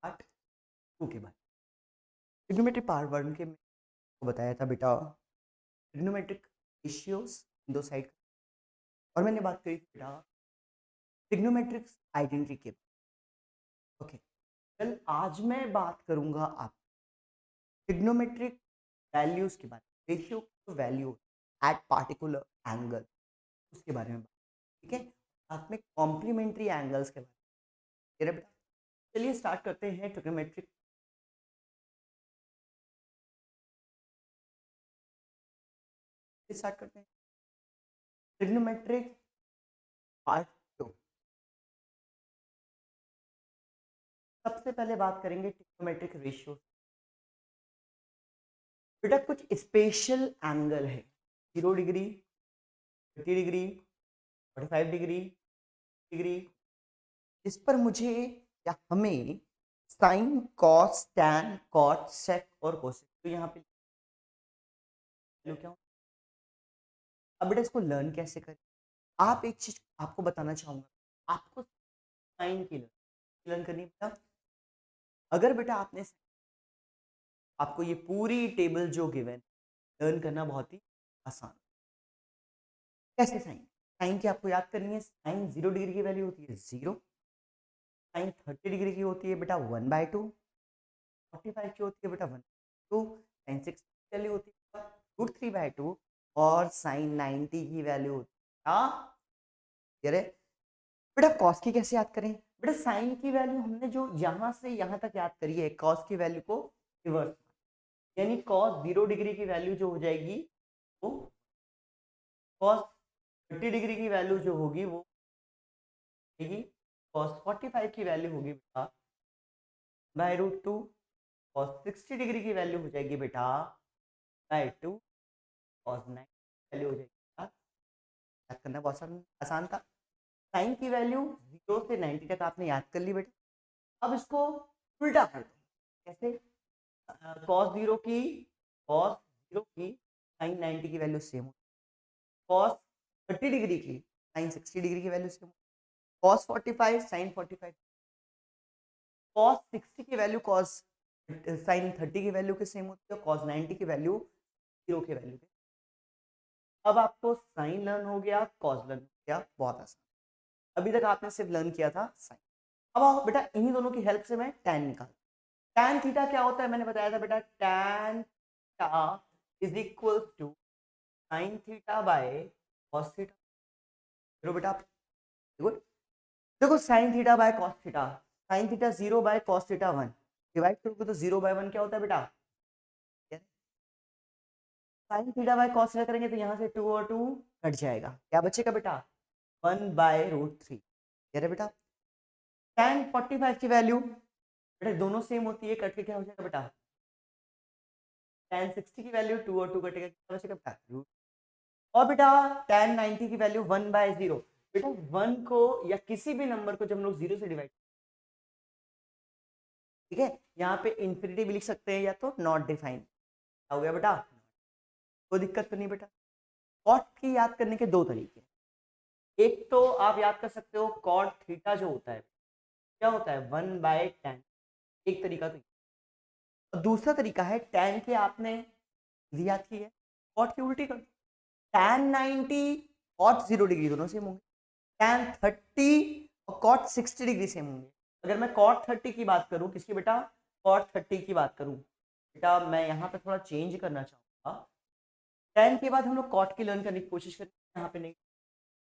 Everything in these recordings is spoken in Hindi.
पार्ट टू के बारे में। ट्रिग्नोमेट्री पार्ट वन के में को बताया था बेटा ट्रिग्नोमेट्रिक रेशियोज दो साइड, और मैंने बात करी थी बेटा ट्रिग्नोमेट्रिक आइडेंटिटी के। ओके, कल आज मैं बात करूंगा आप ट्रिग्नोमेट्रिक वैल्यूज के बारे में, ratio value eight particular angle, उसके बारे में बात, ठीक है। साथ में कॉम्प्लीमेंट्री एंगल्स के बारे में। मेरा बेटा चलिए स्टार्ट करते हैं ट्रिग्नोमेट्रिक। स्टार्ट करते हैं ट्रिग्नोमेट्रिक पार्ट टू। सबसे पहले बात करेंगे ट्रिग्नोमेट्रिक रेशियो। बेटा कुछ स्पेशल एंगल है, 0 डिग्री, 30 डिग्री, 45 डिग्री, डिग्री, जिस पर मुझे या हमें साइन, कॉस, टैन, कॉट, सेक और कोसेक, तो यहाँ पे क्या हो? अब बेटा इसको लर्न कैसे करें? आप एक चीज आपको बताना चाहूंगा, आपको साइन की लर्न करनी है बेटा। अगर बेटा आपने आपको ये पूरी टेबल जो गिवन लर्न करना बहुत ही आसान। कैसे साइन? साइन की आपको याद करनी है, साइन 0 डिग्री की वैल्यू होती है 0, साइन 30 डिग्री की होती है बेटा 1/2, 45 की होती है बेटा 1/2, साइन 60 की वैल्यू होती है √3/2, और साइन 90 की वैल्यू होती है बेटा कॉस की कैसे याद करें? बेटा साइन की वैल्यू हमने जो यहां से यहां तक याद करी है, कॉस की वैल्यू को रिवर्स, यानी कॉस 0 डिग्री की वैल्यू जो हो जाएगी वो कॉस 30 डिग्री की वैल्यू जो होगी वो होगी कॉस 45 की वैल्यू होगी बेटा √2, कॉस 60 डिग्री की वैल्यू हो जाएगी बेटा /2, कॉस 90 वैल्यू हो जाएगी बेटा। याद करना बहुत आसान था। साइन की वैल्यू 0 से 90 तक आपने याद कर ली बेटा। अब इसको उल्टा कर दो। कैसे? कॉस 0 की साइन 90 की वैल्यू सेम हो, कॉस 30 डिग्री की साइन 60 डिग्री की value same, cos 45 sine 45, cos 60 की वैल्यू कॉस साइन 30 की वैल्यू के सेम होती है, कॉस 90 की वैल्यू 0 के वैल्यू के। अब आपको साइन लर्न हो गया, कॉस लर्न हो गया, बहुत आसान। अभी तक आपने सिर्फ लर्न किया था साइन। अब आओ बेटा इन्हीं दोनों की हेल्प से मैं टैन निकाल। टैन थीटा क्या होता है? मैंने बताया था बेटा tan theta is equal to sine theta by cos theta. देखो बेटा देखो देखो sine theta by cos theta, sine theta 0 by cos theta 1, divide करोगे तो 0/1 क्या होता है बेटा? Sine theta by cos theta करेंगे तो यहाँ से 2 और 2 कट जाएगा, क्या बचेगा बेटा? 1/√3। कह रहे बेटा tan 45 की वैल्यू बेटा दोनों सेम होती है, कट के क्या हो जाएगा बेटा? tan 60 की वैल्यू 2 और 2 कटेगा, क्या बचेगा बेटा? रूट। और बेटा tan 90 की वैल्यू 1/0। बेटा 1 को या किसी भी नंबर को जब हम लोग 0 से डिवाइड, ठीक है, यहाँ पे इंफिनिटी भी लिख सकते हैं या तो नॉट डिफाइन। हो गया बेटा, कोई दिक्कत तो नहीं बेटा। कॉट की याद करने के दो तरीके, एक तो आप याद कर सकते हो कॉट थीटा जो होता है क्या होता है 1/tan, एक तरीका तो। और दूसरा तरीका है tan के आपने याद की है, कॉट की उल्टी कर, tan 90 कॉट 0 डिग्री दोनों सेम होंगे, tan 30 और कॉट 60 डिग्री सेम होंगे। अगर मैं कॉट 30 की बात करूं, किसकी बेटा? कॉट 30 की बात करूं बेटा, मैं यहाँ पे थोड़ा चेंज करना चाहूंगा। tan के बाद हम लोग कॉट की लर्न करने की कोशिश करें, यहाँ पे नहीं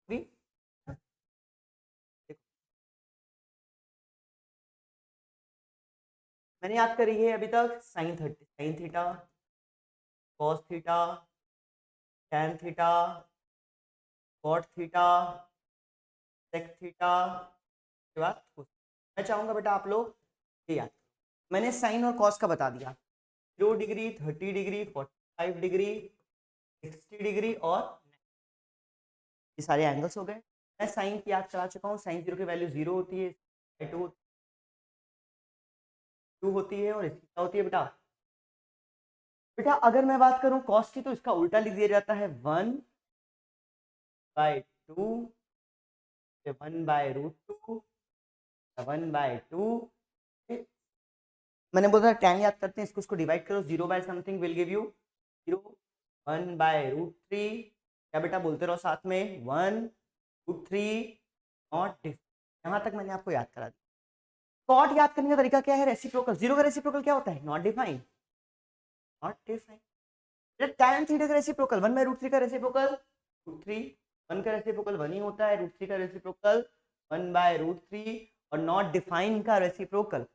भी। मैंने याद करी है अभी तक sine 30, sine theta, cos theta, tan theta, cot theta, sec theta के बाद मैं चाहूंगा बेटा आप लोग ये याद, मैंने साइन और कॉस का बता दिया, 0 डिग्री, 30 डिग्री, 45 डिग्री, 60 डिग्री, और ये सारे एंगल्स हो गए। मैं साइन की याद करा चुका हूँ, साइन 0 की वैल्यू 0 होती है, 2 होती है, और इसकी क्या होती है बेटा? बेटा अगर मैं बात करूं कॉस की तो इसका उल्टा लिख दिया जाता है 1/2, 1/√2, 1/2, मैंने बोला tan याद करते हैं, इसको उसको डिवाइड करो, 0 by something will give you 0, 1 by root 3, क्या बेटा बोलते रहो साथ में, 1 रूट 3 नॉट डिफाइन। यहाँ तक मैंने आपको याद करा दिया। कॉट याद करने का तरीका क्या है, रेसिप्रोकल, 0 का रेसिप्रोकल क्या होता है, not define, not define. tan theta का रेसिप्रोकल 1 बाय रूट 3 का रेसिप्रोकल रूट 3, 1 का रेसिप्रोकल 1 ही होता है, रूट 3 का रेसिप्रोकल 1 बाय रूट 3, और नॉट डिफाइन का रेसिप्रोकल,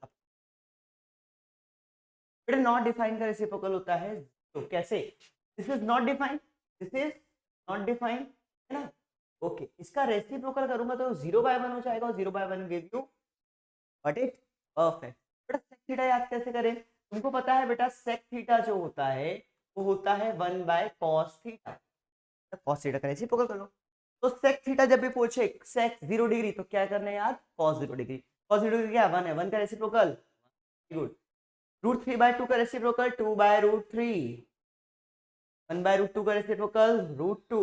बेटा नॉट डिफाइन का रेसिप्रोकल होता है तो कैसे, this is not define, this is not define, है ना। ओके, इसका रेसिप्रोकल करूंगा तो 0 बाय 1 हो जाएगा, और 0 by 1 give you what it, perfect. बेटा सेक थीटा याद कैसे करें, तुमको पता है बेटा सेक थीटा जो होता है वो होता है 1 bye cos theta, cos theta का रेसिप्रोकल कर लो। तो सेक थीटा जब भी पूछे सेक 0 डिग्री तो क्या करना है याद, कॉस 0 डिग्री, कॉस 0 डिग्री क्या 1 है, 1 का रेसिप्रोकल, गुड, रूट 3 बाय 2 का reciprocal 2 by root 3, 1 by root 2 का रेसिप्रोकल रूट 2,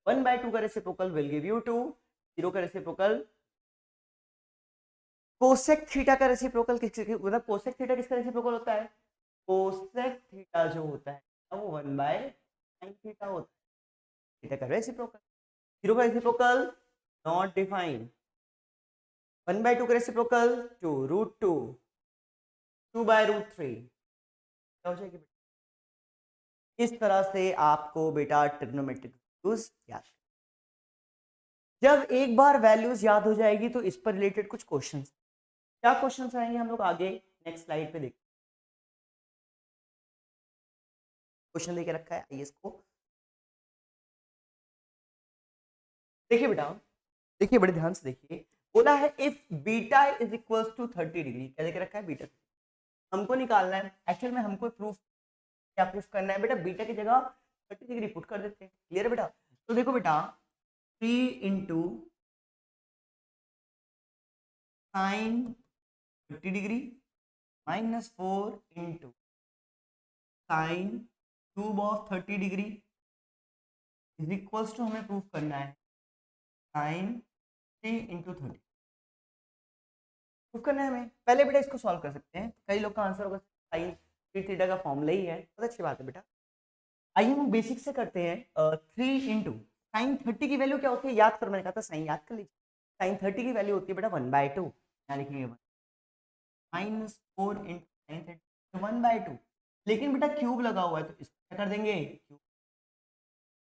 1 बाय 2 का रेसिप्रोकल विल गिव यू 2, 0 का रेसिप्रोकल, कोसेक थीटा का रेसिप्रोकल मतलब कोसेक थीटा किसका रेसिप्रोकल होता है, कोसेक थीटा जो होता है वो 1 बाय साइन थीटा होता है, थीटा का रेसिप्रोकल, 0 का रेसिप्रोकल नॉट डिफाइन, 1 बाय 2 का रेसिप्रोकल 2 रूट 2, 2 बाय रूट 3, क्या हो जाएगी, इस तरह से आपको बेटा ट्रिग्नोमेट्रिक वैल्यूज याद, जब एक बार वैल्यूज याद हो जाएगी तो इस पर रिलेटेड कुछ क्वेश्चंस, क्या क्वेश्चंस आएंगे हम लोग आगे नेक्स्ट स्लाइड पे देखते, क्वेश्चन देके रखा है, आइए इसको देखिए बेटा, देखिए बड़े ध्यान से देखिए, बोला है if beta is equals to 30 degree, क्या देके रखा है, बीटा हमको निकालना है, एक्चुअल में हमको प्रूफ, क्या प्रूफ करना है बेटा, बीटा की जगह 30 डिग्री पुट कर देते हैं, क्लियर है बेटा। तो देखो बेटा 3 into sine 30 degree minus 4 into sine cube of 30 degree is equals to, हमें प्रूफ करना है साइन 3 इंटू 30, प्रूफ करना है हमें, पहले बेटा इसको सॉल्व कर सकते हैं, कई लोग का आंसर होगा साइन 3 थीटा का फॉर्मूला ही है, बहुत अच्छी बात है बेटा। आइए हम बेसिक से करते हैं, 3 इंटू साइन 30 की वैल्यू क्या होती है याद कर, मैंने कहा था साइन याद कर लीजिए, साइन 30 की वैल्यू होती है बेटा 1 बाय 2, यहाँ लिखेंगे 1 माइनस 4 इंटू साइन 30 1 बाय 2, लेकिन बेटा क्यूब लगा हुआ है तो इसको क्या कर देंगे क्यूब,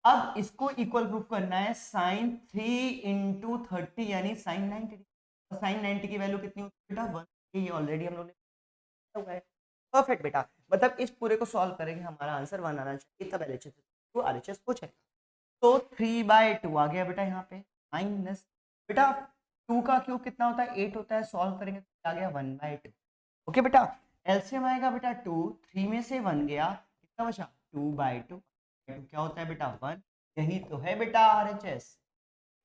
अब इसको इक्वल प्रूफ करना है साइन 3 इंटू 30 यानी साइन 90, और साइन 90 की वैल्यू कितनी होती है बेटा 1, ये ऑलरेडी हम लोग ने हुआ है, परफेक्ट बेटा, मतलब इस पूरे को सॉल्व करेंगे हमारा आंसर 1 आना चाहिए, तब एलएचएस तो आरएचएस पूछे, तो 3 बाय 2 आ गया बेटा यहाँ पे, माइनस बेटा 2 का क्यूब कितना होता है 8 होता है, सॉल्व करेंगे तो आ गया 1 बाय 2, ओके बेटा, एलसीएम आएगा बेटा 2, 3 में से 1 गया, कितना बचा 2 बाय 2, क्या होता है बेटा 1, यही तो है बेटा आरएचएस,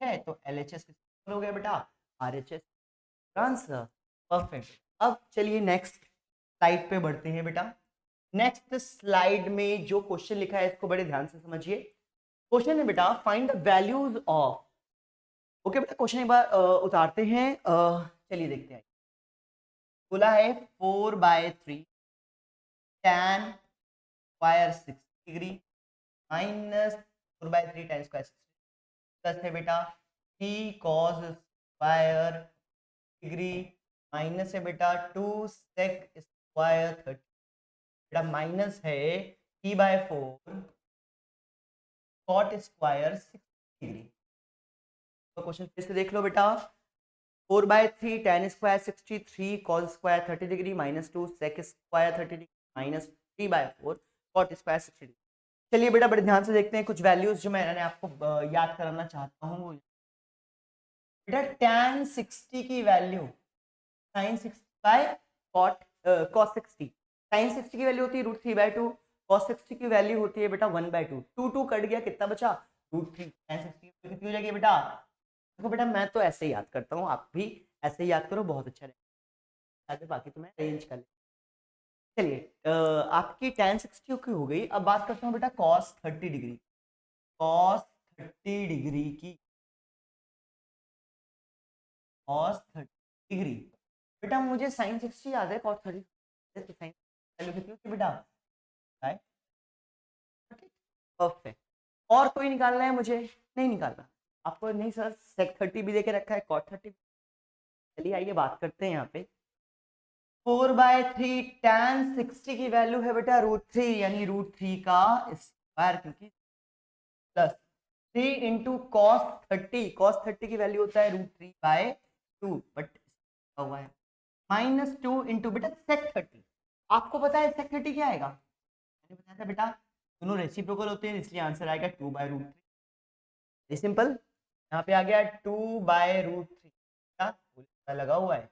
है तो एलएचएस कितना हो गया बेटा आरएचएस आंसर, परफेक्ट। अब चलिए नेक्स्ट स्लाइड पे बढ़ते हैं बेटा, नेक्स्ट स्लाइड में जो क्वेश्चन लिखा है इसको बड़े ध्यान से समझिए, क्वेश्चन है बेटा find the values of, okay बेटा क्वेश्चन एक बार उतारते हैं, चलिए देखते हैं, बोला है 4 by 3 tan square 60 degree minus 4 by 3 tan square 60 plus है बेटा 3 cos स्क्वायर डिग्री माइनस है बेटा 2 sec स्क्वायर 30, बेटा माइनस है 3 बाय 4 cot स्क्वायर 60 डिग्री, तो क्वेश्चन फिर से देख लो बेटा, 4 by 3 tan square 60, 3 cos square 30 degree minus 2 sec square 30 degree minus 3 by 4 cot square 60 degree. चलिए बेटा बड़े ध्यान से देखते हैं कुछ वैल्यूज जो मैंने आपको याद कराना चाहता हूँ, बेटा tan 60 की value sin 60 by cot cos 60, sin 60 की वैल्यू होती है रूट 3 बाय 2, cos 60 की वैल्यू होती है बेटा 1 बाय 2, 2 कट गया कितना बचा रूट 3, sin 60 की कितनी हो जाएगी बेटा, देखो बेटा मैं तो ऐसे ही याद करता हूँ, आप भी ऐसे ही याद करो, बहुत अच्छा रहेगा, बाकी तो मैं अरेंज कर ले। चलिए आपकी tan 60 की हो गई, अब बात करता हूँ बेटा cos 30 डिग्री, cos 30 डिग्री की, cos 30 डिग्री, बेटा मुझे sin 60 याद है, cos 30 तो साइन वैल्यू कितनी होती है बेटा, परफेक्ट। और कोई निकालना है मुझे, नहीं निकालना आपको, नहीं सर सेक 30 भी देके रखा है, कॉट 30। चलिए आइए बात करते हैं यहाँ पे। 4/3 tan 60 की वैल्यू है बेटा √3, यानी √3 का स्क्वायर, क्योंकि प्लस 3 इंटू cos 30 की वैल्यू होता है √3/2, बट हुआ है -2 इंटू बेटा sec 30। आपको पता है sec 30 क्या आएगा, मैंने बताया था बेटा दोनों रेसिप्रोकल होते हैं, इसलिए आंसर आएगा 2/√3। सिंपल, यहाँ पे आ गया 2/√3 क्या लगा हुआ है,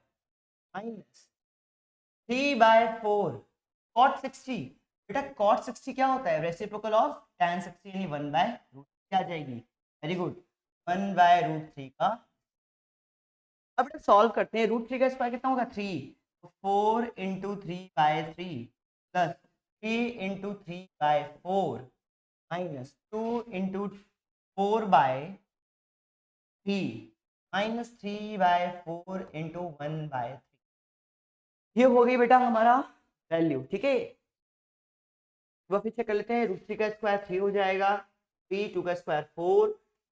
माइनस 3/4 cot 60। बेटा cot 60 क्या होता है, रेसिप्रोकल ऑफ tan 60, यानी 1/√3 आ जाएगी। वेरी गुड, 1/√3 का। अब बेटा सॉल्व करते हैं, √3 का स्क्वायर कितना होगा 3, 4 into 3/3 plus 3 into 3/4 minus 2 into 4/3 minus 3/4 into 1/3। ये हो गई बेटा हमारा वैल्यू, ठीक है। वह फिर से कर लेते हैं, √3 का स्क्वायर 3 हो जाएगा, 3 2 का स्क्वायर 4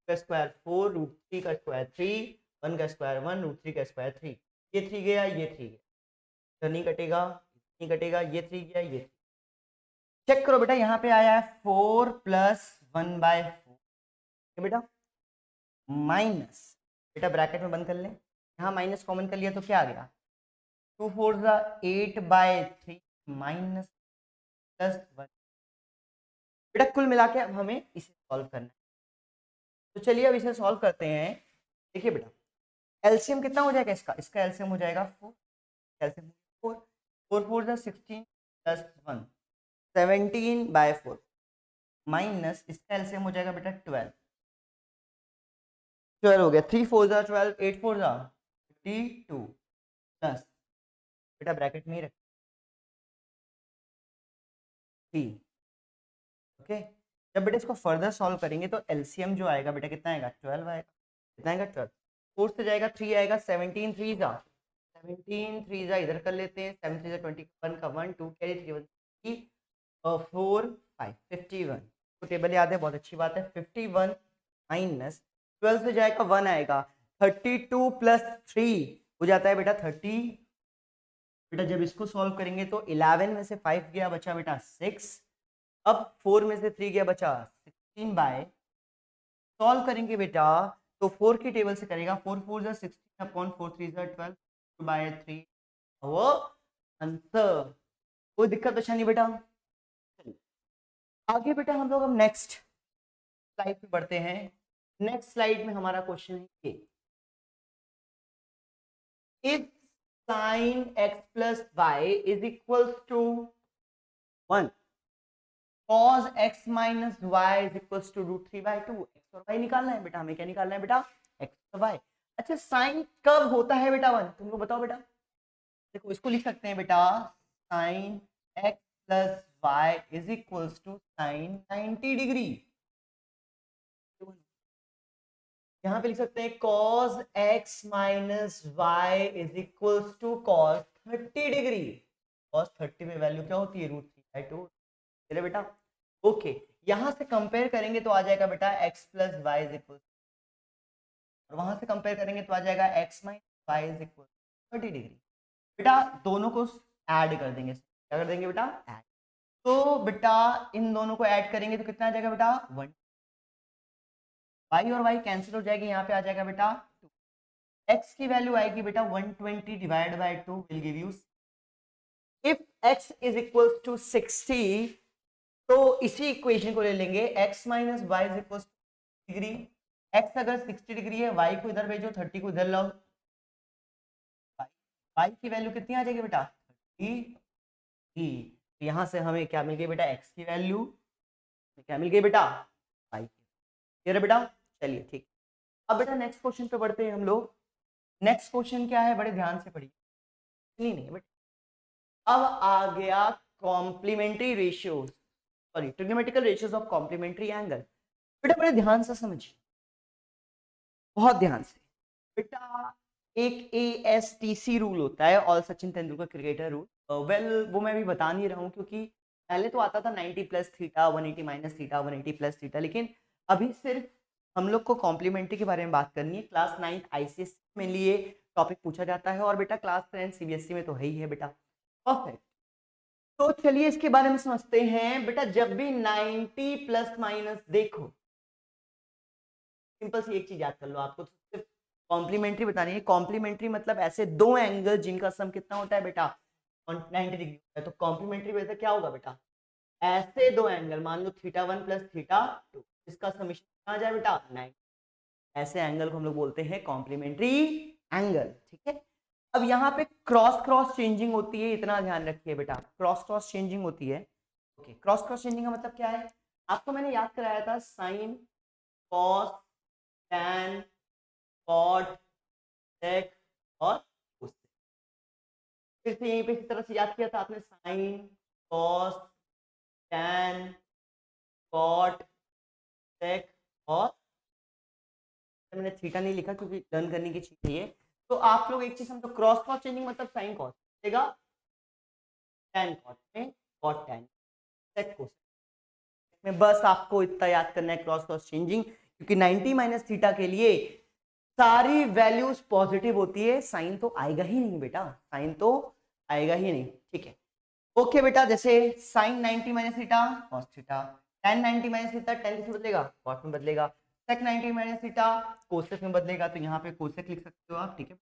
का स्क्वायर 4 √3 का स्क्वायर 3 1 का स्क्वायर 1 √3 का स्क्वायर 3। ये 3 गया, ये 3 गया, तो नहीं कटेगा, नहीं कटेगा, ये 3 गया, ये 3। चेक करो बेटा, यहाँ पे आया है 4 प्लस 1/4 बेटा, माइनस बेटा ब्रैकेट में बंद कर लें, यहाँ माइनस कॉमन कर लिया तो क्या आ गया, 2 4 8/3 माइनस प्लस 1। बेटा कुल मिला के अब हमें इसे सॉल्व करना है, तो चलिए अब इसे सॉल्व करते हैं। देखिए बेटा एलसीएम कितना हो जाएगा इसका, इसका एलसीएम हो जाएगा 4, एलसीएम 4 4 4 16 प्लस 1 17/4 माइनस इसका एलसीएम हो जाएगा बेटा 12 हो गया, 3 4 12 8 4 52 प्लस बेटा ब्रैकेट में ही रख 3। ओके, जब बेटा इसको फर्दर सॉल्व करेंगे तो एलसीएम जो आएगा बेटा कितना आएगा 12 आएगा, कितना आएगा 12, 4 से जाएगा 3 आएगा, 17 3 इधर कर लेते हैं, 7 3 21 का 1 2 कैरी 3 1 4 5 51, तो टेबल याद है, बहुत अच्छी बात है। 51 माइनस 12 से जाएगा 1 आएगा, 32 प्लस 3 हो जाता है बेटा 30। बेटा जब इसको सॉल्व करेंगे तो 11 में से 5 गया, बचा बेटा 6, अब 4 में से 3 गया, बचा 16 सॉल्व करेंगे बेटा तो 4 की टेबल से करेगा, 4 4 16 अपॉन 4 3 12/3 वो आंसर। कोई दिक्कत तो नहीं बेटा। आगे बेटा हम लोग अब नेक्स्ट स्लाइड पे बढ़ते हैं। नेक्स्ट स्लाइड में हमारा क्वेश्चन है ये, if sin x plus y is equals to 1 cos x minus y is equals to √3/2। x और y निकालना है बेटा, हमें क्या निकालना है बेटा, x और y। अच्छा साइन कब होता है बेटा 1, तुमको बताओ बेटा। देखो इसको लिख सकते हैं बेटा, sin x plus y is equals to sin 90 degree. यहाँ पे लिख सकते हैं cos x minus y is equals to cos 30 degree. cos 30 में वैल्यू क्या होती है, √3/2। चले बेटा ओके, यहां से कंपेयर करेंगे तो आ जाएगा बेटा x plus y is equal, और वहां से कंपेयर करेंगे तो आ जाएगा x minus y is equal 30 degree. बेटा दोनों को ऐड कर देंगे, क्या कर देंगे बेटा, ऐड। तो बेटा इन दोनों को ऐड करेंगे तो कितना आ जाएगा बेटा 1, y और y कैंसिल हो जाएगी, यहाँ पे आ जाएगा बेटा 2, x की वैल्यू आएगी बेटा 120 divide by 2 will give you, if x is equal to 60 तो इसी इक्वेशन को ले लेंगे, x minus y is equal degree, x अगर 60 डिग्री है, y को इधर भेजो, 30 को इधर लाओ, y की वैल्यू कितनी आ जाएगी बेटा 30। यहां से हमें क्या मिल गई बेटा, x की वैल्यू क्या मिल गई बेटा, y की। ये बेटा चलिए ठीक। अब बेटा नेक्स्ट क्वेश्चन पे बढ़ते हैं हम लोग। नेक्स्ट क्वेश्चन क्या है, बड़े ध्यान से पढ़िए, नहीं बेटा। अब आ गया complementary ratios, sorry trigonometrical ratios of complementary angle. बेटा बड़े ध्यान से समझिए, बहुत ध्यान से बेटा। एक ASTC रूल होता है, all Sachin Tendulkar cricketer rule. Well वो मैं भी बता नहीं रहा हूँ क्योंकि पहले तो आता था 90 plus theta, 180 minus theta, 180 plus theta, लेकिन अभी सिर्फ हम लोग को कॉम्प्लीमेंट्री के बारे में बात करनी है। क्लास 9 ICSE में लिए टॉपिक पूछा जाता है और बेटा क्लास 10 CBSE में तो है ही है बेटा। परफेक्ट। तो चलिए इसके बारे में समझते हैं बेटा। जब भी 90 प्लस माइनस देखो, सिंपल सी एक चीज याद कर लो, आपको सिर्फ कॉम्प्लीमेंट्री बतानी है। कॉम्प्लीमेंट्री मतलब ऐसे दो एंगल जिनका सम कितना होता है बेटा 90 डिग्री होता है। तो कॉम्प्लीमेंट्री वजह क्या होगा बेटा, ऐसे दो एंगल मान लो θ1 प्लस θ2, इसका समीशन कितना आ जाए बेटा 90। ऐसे एंगल को हम लोग बोलते हैं कॉम्प्लीमेंट्री एंगल, ठीक है। अब यहाँ पे क्रॉस क्रॉस चेंजिंग होती है, इतना ध्यान रखिए बेटा, क्रॉस क्रॉस चेंजिंग होती है। ओके, क्रॉस क्रॉस चेंजिंग का मतलब क्या है, आपको मैंने याद कराया था साइन, कॉस, टैन, कॉट, सेक और कोसेक। फिर से यहीं पे इसी तरह से याद किया था आपने, साइन, कॉस, टैन, कॉट, सेक और मैंने थीटा नहीं लिखा क्योंकि लर्न करने की चीज है ये। तो आप लोग एक चीज समझो, क्रॉस क्रॉस चेंजिंग मतलब साइन कॉस देगा, टैन कॉट में कॉट टैन, सेक कोसेक में। बस आपको इतना याद करना है क्रॉस क्रॉस चेंजिंग, क्योंकि 90 माइनस थीटा के लिए सारी वैल्यूज पॉजिटिव होती है, साइन तो आएगा ही नहीं बेटा, साइन तो आएगा ही नहीं, ठीक है। ओके बेटा, जैसे sine 90 minus theta cos theta, tan 90 minus theta tan किस में बदलेगा, कॉस में बदलेगा, sec 90 माइनस थीटा कोसेक में बदलेगा, तो यहाँ पे कोसेक लिख सकते हो आप, ठीक है।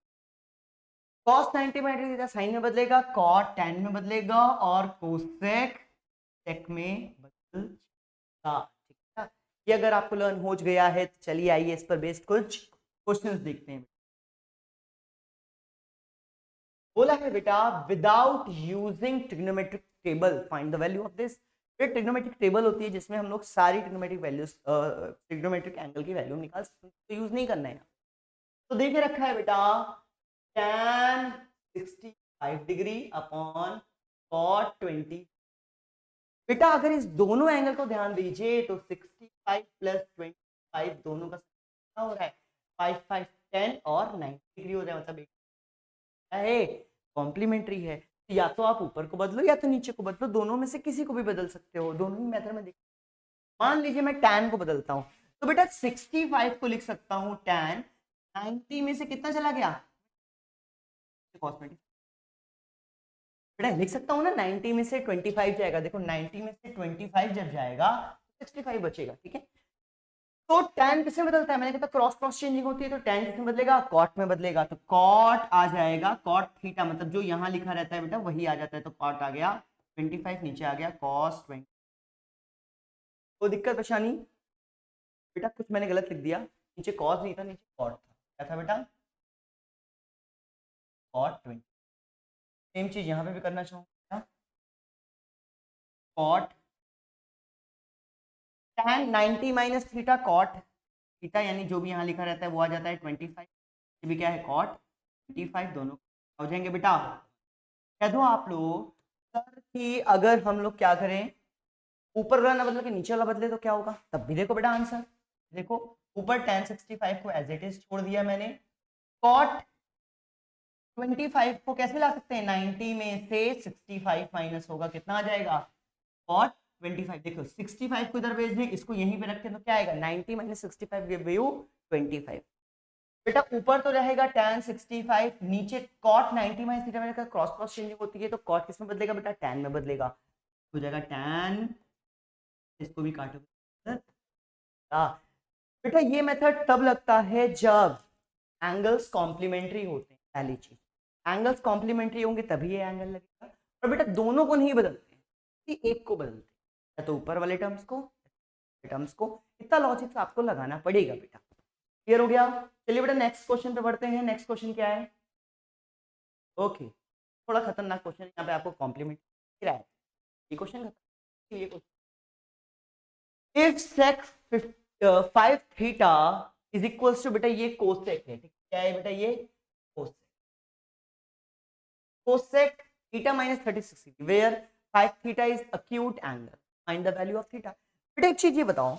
cos 90 माइनस थीटा साइन में बदलेगा, cot tan में बदलेगा और कोसेक सेक में बदलेगा, ठीक है। ये अगर आपको लर्न हो गया है तो चलिए आइए इस पर बेस्ड कुछ क्वेश्चंस देखते हैं। बोला है बेटा without using trigonometric table find the value of this. ये ट्रिग्नोमेट्रिक टेबल होती है जिसमें हम लोग सारी ट्रिग्नोमेट्रिक वैल्यूज, ट्रिग्नोमेट्रिक एंगल की वैल्यू निकाल सकते हैं, तो यूज नहीं करना है। तो देखिए रखा है बेटा tan 65 डिग्री अपॉन cot 20। बेटा अगर इस दोनों एंगल को ध्यान दीजिए तो 65 प्लस 25 दोनों का कितना हो रहा है 5 5 10 और 90 डिग्री हो रहा है, मतलब है कॉम्प्लीमेंट्री है। तो या तो आप ऊपर को बदलो या तो नीचे को बदलो, दोनों में से किसी को भी बदल सकते हो, दोनों ही मेथड में देख। मान लीजिए मैं tan को बदलता हूं तो बेटा 65 को लिख सकता हूं tan, 90 में से कितना चला गया बेटा लिख सकता हूं ना, 90 में से 25 जाएगा, देखो 90 में से 25 जब जाएगा 65 बचेगा, ठीक है। तो tan किससे बदलता है, मैंने कहा क्रॉस क्रॉस चेंजिंग होती है, तो tan किसमें बदलेगा कॉट में बदलेगा, तो कॉट आ जाएगा कॉट थीटा, मतलब जो यहां लिखा रहता है बेटा वही आ जाता है, तो कॉट आ गया 25, नीचे आ गया cos 20। तो दिक्कत परेशानी बेटा, कुछ मैंने गलत लिख दिया, नीचे cos नहीं था नीचे कॉट था, क्या था बेटा cot 20। सेम चीज यहां पे भी करना चाहूंगा, cot tan 90 minus theta cot theta, यानी जो भी यहाँ लिखा रहता है वो आ जाता है 25, ये भी क्या है कॉट 25, दोनों हो जाएंगे बेटा। कह दो आप लोग सर कि अगर हम लोग क्या करें, ऊपर वाला ना बदल के नीचे वाला बदले तो क्या होगा, तब भी देखो बेटा आंसर, देखो ऊपर tan 65 को एज इट इज छोड़ दिया मैंने, कॉट 25 को कैसे ला सकते हैं, 90 में से 65 माइनस होगा, कितना आ जाएगा कॉट 25। देखो 65 को इधर भेज दें, इसको यहीं पे रखें तो क्या आएगा 90 माइनस 65 गिव यू 25। बेटा ऊपर तो रहेगा tan 65, नीचे cot 90 माइनस थीटा, मैंने कहा क्रॉस क्रॉस चेंजिंग होती है, तो cot किस में बदलेगा बेटा tan में बदलेगा, हो जाएगा tan, इसको भी काटो बेटा। ये मेथड तब लगता है जब एंगल्स कॉम्प्लीमेंट्री होते हैं, पहली चीज एंगल्स कॉम्प्लीमेंट्री होंगे तभी ये एंगल लगेगा, और बेटा दोनों को नहीं बदलते, एक को बदलते हैं, तो ऊपर वाले टर्म्स को, इतना लॉजिक आपको लगाना पड़ेगा बेटा। क्लियर हो गया, चलिए बेटा नेक्स्ट क्वेश्चन पे बढ़ते हैं। नेक्स्ट क्वेश्चन क्या है, ओके थोड़ा खतरनाक क्वेश्चन यहाँ पे आपको कॉम्प्लीमेंट है, ये question if sec 5 theta is equals to बेटा ये कोसेक है, क्या है बेटा ये cosec theta minus 36 where 5 theta is acute angle, find the value of theta. बेटा एक चीज ये बताओ,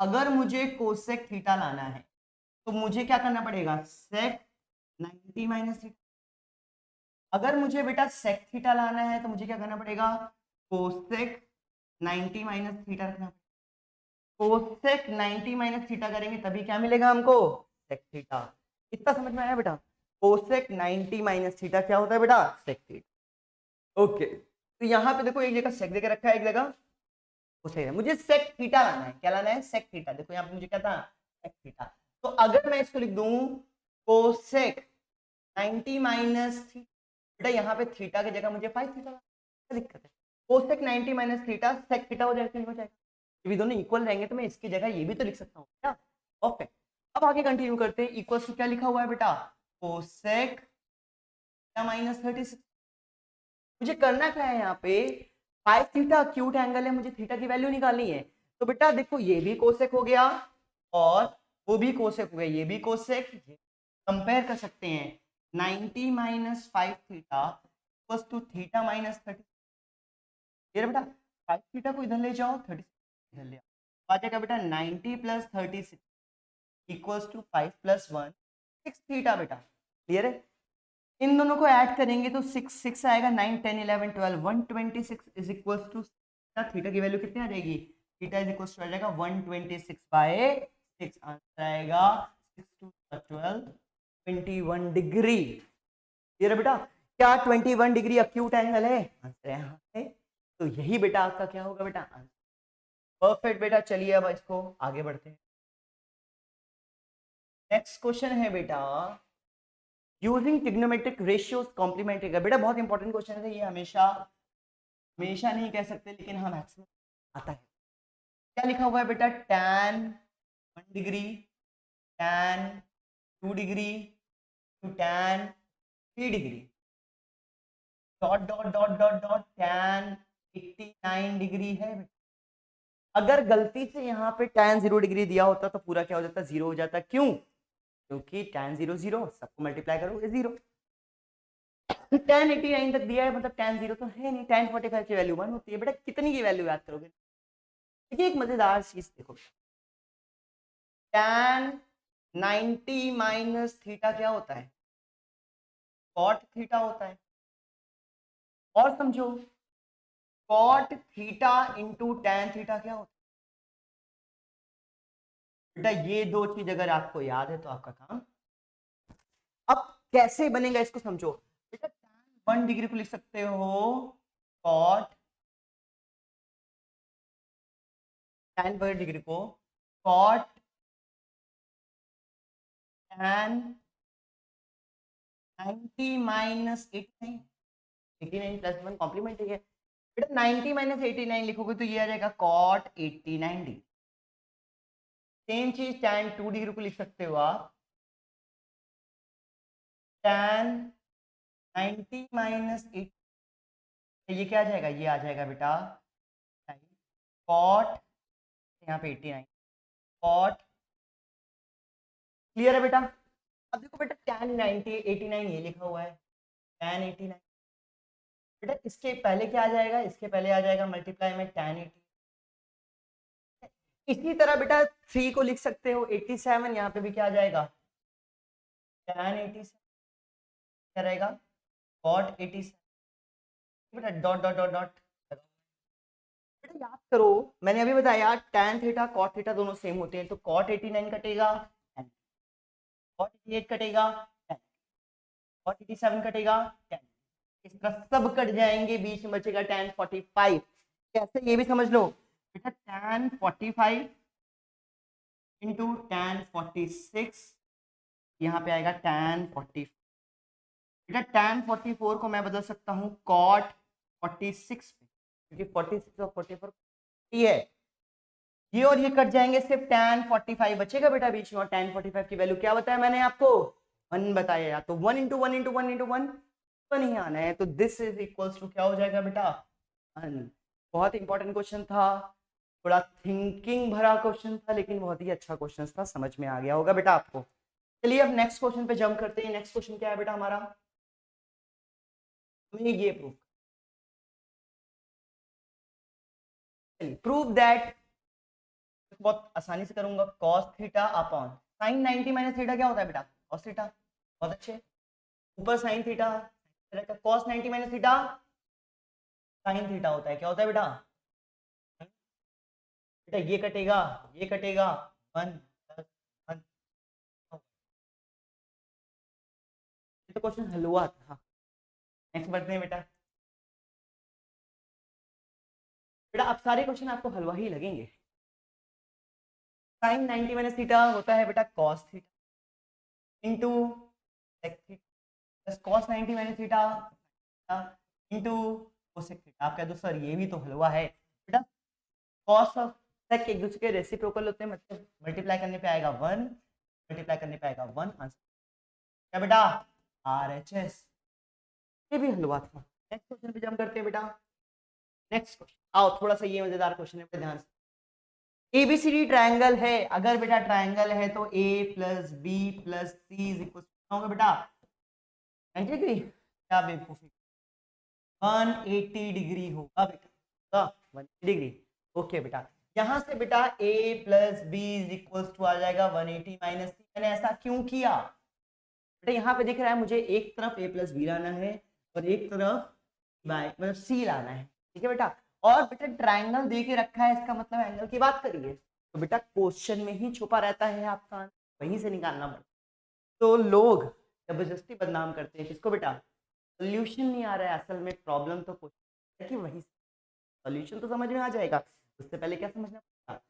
अगर मुझे कोसेक थीटा लाना है तो मुझे क्या करना पड़ेगा, सेक 90 माइनस थीटा। अगर मुझे बेटा सेक थीटा लाना है तो मुझे क्या करना पड़ेगा, कोसेक 90 माइनस थीटा रखना। कोसेक 90 माइनस थीटा करेंगे तभी क्या मिलेगा हमको, सेक थीटा। इतना समझ में आया बेटा, कोसेक 90 माइनस थीटा क्या होता है बेटा, सेक थीटा। ओके, तो यहाँ पे देखो एक जगह सेक देके रखा है, एक जगह कोसेक है। मुझे सेक थीटा लाना है, क्या लाना है, सेक थीटा। देखो यहाँ पे मुझे क्या था, सेक थीटा। तो अगर मैं इसको लिख दूं कोसेक 90 माइनस थीटा, बेटा यहाँ पे थीटा की जगह मुझे 5 थीटा, क्या दिक्कत है। Cosec 90 minus theta sec theta हो जाएगा, हो जाएगा। ये भी दोनों इक्वल रहेंगे तो मैं इसकी जगह ये भी तो लिख सकता हूँ क्या। परफेक्ट। अब आगे कंटिन्यू करते हैं। इक्वल्स टू क्या लिखा हुआ है बेटा, कोसेक माइनस 36। मुझे करना क्या है यहाँ पे, 5 थीटा अक्यूट एंगल है, मुझे थीटा की वैल्यू निकालनी है। तो बेटा देखो ये भी कोसेक हो गया और वो भी कोसेक हो गया, ये भी कोसेक। कंपेयर कर सकते हैं 90 minus 5 theta equals to theta minus 30। ये बेटा 5 थीटा को इधर ले जाओ, 36 इधर ले आओ, आ जाएगा बेटा 90 plus 36 equals to 5 plus 1 6 theta. बेटा क्लियर है। इन दोनों को ऐड करेंगे तो 6 आएगा, 9 10 11 12 126 इज इक्वल्स टू थीटा की वैल्यू कितनी आ जाएगी, थीटा इज इक्वल्स टू आ जाएगा 126 बाय 6, आंसर आएगा 6 to 12 21 डिग्री। ये बेटा क्या 21 डिग्री अक्यूट एंगल है, आंसर यहाँ है। तो यही बेटा आपका क्या होगा बेटा, आंसर। परफेक्ट बेटा, चलिए अब इसको आगे बढ़ते हैं। नेक्स्ट क्वेश्चन है बेटा, यूजिंग ट्रिग्नोमेट्रिक रेशियोज कॉम्प्लीमेंट्री का। बेटा बहुत इंपॉर्टेंट क्वेश्चन है ये, हमेशा हमेशा नहीं कह सकते लेकिन हाँ मैक्सिमम आता है। क्या लिखा हुआ है बेटा, tan 1 degree, tan 2 degree to tan 3 degree, dot dot dot dot dot tan 89 degree है। अगर गलती से यहाँ पे tan 0 डिग्री दिया होता तो पूरा क्या हो जाता, 0 हो जाता। क्यों, क्योंकि tan 0 0, सबको मल्टीप्लाई करोगे 0। tan 89 तक दिया है मतलब tan 0 तो है नहीं, tan 45 की वैल्यू 1 होती है। बेटा कितनी की वैल्यू याद करोगे, देखिए एक मजेदार चीज देखो, tan 90 माइनस थीटा क्या होता है, cot थीटा होता है। और समझो cot theta into tan theta क्या होता है। बेटा ये दो चीज अगर आपको याद है तो आपका काम। अब कैसे बनेगा इसको समझो बेटा, tan 1 डिग्री को लिख सकते हो cot, tan 1 डिग्री को cot tan 90 minus 89, 89 plus 1 complement है बेटा। 90 माइनस 89 लिखोगे तो ये आ जाएगा cot 89 डिग्री। सेम चीज tan 2 डिग्री को लिख सकते हो आप, tan 90 माइनस 8, ये क्या आ जाएगा, ये आ जाएगा बेटा cot, यहाँ पे 89 cot। क्लियर है बेटा। अब देखो बेटा tan 90 89 ये लिखा हुआ है, tan 89 बेटा इसके पहले क्या आ जाएगा, इसके पहले आ जाएगा मल्टीप्लाई में tan 80। इसी तरह बेटा 3 को लिख सकते हो 87, यहाँ पे भी क्या आ जाएगा tan 87, क्या रहेगा cot 87। बेटा डॉट डॉट डॉट डॉट, बेटा याद करो मैंने अभी बताया tan थीटा cot थीटा दोनों सेम होते हैं, तो cot 89 कटेगा, cot 88 कटेगा, cot 87 कटेगा, इस तरह सब कट जाएंगे, बीच में बचेगा tan 45। कैसे ये भी समझ लो बेटा, tan 45 इंटू tan 46, यहाँ पे आएगा tan 40। बेटा tan 44 को मैं बदल सकता हूँ cot 46 पे, क्योंकि 46 और 44 ये है, ये और ये कट जाएंगे, सिर्फ tan 45 बचेगा बेटा बीच में। और tan 45 की वैल्यू क्या बताया मैंने आपको, 1 बताया। तो 1 इंटू 1 इंटू 1 इंटू 1 तो नहीं आना है, तो दिस इज इक्वल्स टू क्या हो जाएगा बेटा 1। बहुत इंपॉर्टेंट क्वेश्चन था, थोड़ा थिंकिंग भरा क्वेश्चन था, लेकिन बहुत ही अच्छा क्वेश्चन था, समझ में आ गया होगा बेटा आपको। चलिए अब नेक्स्ट क्वेश्चन पे जंप करते हैं। नेक्स्ट क्वेश्चन क्या है बेटा हमारा, हमें ये प्रूव दैट, बहुत आसानी से करूंगा, cos theta upon sin 90 minus theta क्या होता है बेटा, cos थीटा। बहुत अच्छे। ऊपर sign theta, cos 90 minus theta sine theta होता है। क्या होता है बेटा? बेटा ये कटेगा, ये कटेगा, 1 + 1। ये तो क्वेश्चन हल हुआ था। नेक्स्ट बढ़ते हैं बेटा। बेटा अब सारे क्वेश्चन आपको हलवा ही लगेंगे। साइन 90 माइनस थीटा होता है बेटा cos theta into sec theta plus cos 90 minus theta into cosec theta. आप कह दो सर ये भी तो हलवा है। बेटा कॉस और सेक एक दूसरे के रेसिप्रोकल होते हैं, मतलब मल्टीप्लाई करने पे आएगा 1, मल्टीप्लाई करने पे आएगा 1 आंसर। क्या बेटा? RHS। ये भी हलवा था। नेक्स्ट क्वेश्चन पे जंप करते हैं बेटा। नेक्स्ट क्वेश्चन आओ, थोड़ा सा ये मजेदार क्वेश्चन है, पे ध्यान से। एबीसीडी ट्रायंगल है, अगर बेटा ट्रायंगल है तो a + b + c इक्वल होगा बेटा 90 डिग्री। क्या बेवकूफी, 180 डिग्री होगा बेटा, 180 डिग्री। ओके बेटा, यहां से बेटा a + b इक्वल आ जाएगा 180 - c। मैंने ऐसा क्यों किया बेटा? यहाँ पे दिख रहा है मुझे एक तरफ a + b लाना है और एक तरफ मतलब c लाना है, ठीक है बेटा। और बेटा ट्रायंगल दे के रखा है, इसका मतलब एंगल की बात करिए तो बेटा क्वेश्चन में ही छुपा रहता है आपका आंसर, वहीं से निकालना पड़ता। तो लोग जबरदस्ती बदनाम करते हैं किसको बेटा? सोल्यूशन नहीं आ रहा है, असल में प्रॉब्लम तो क्वेश्चन है कि वही सोल्यूशन तो समझ में आ जाएगा, उससे पहले क्या समझना पड़ेगा।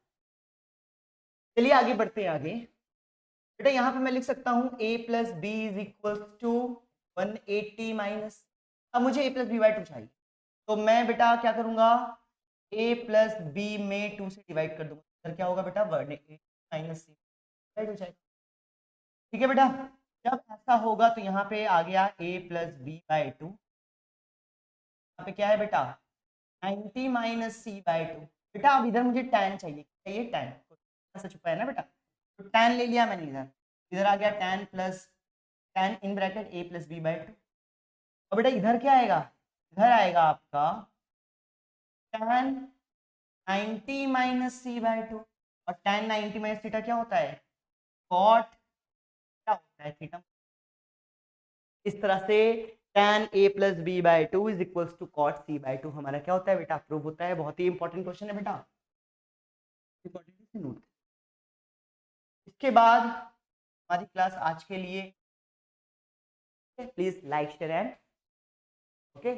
चलिए आगे बढ़ते हैं आगे। बेटा यहाँ पे मैं लिख सकता हूँ a + b = 180 माइनस। अब मुझे a + b/2 चाहिए, तो मैं बेटा क्या करूंगा? a + b में 2 से डिवाइड कर दूंगा, फिर क्या होगा बेटा? 180 - c डिवाइड हो जाएगा। ठीक है बेटा, जब ऐसा होगा तो यहाँ पे आ गया a + b/2। यहाँ पे क्या है बेटा? 90 - c/2। बेटा अब इधर मुझे tan चाहिए tan, ऐसा छुपा है ना बेटा, तो tan ले लिया मैंने इधर। इधर आ गया tan + tan in bracket a + b/2। और बेटा इधर क्या आएगा? इधर आएगा आपका tan 90 - c/2। और tan 90 - थीटा क्या होता है? cot क्या होता है? थीटा। इस तरह से tan a + b/2 = cot c/2 हमारा क्या होता है बेटा? प्रूव होता है। बहुत ही इंपॉर्टेंट क्वेश्चन है बेटा, इंपॉर्टेंट नोट। इसके बाद हमारी क्लास आज के लिए, please like share and okay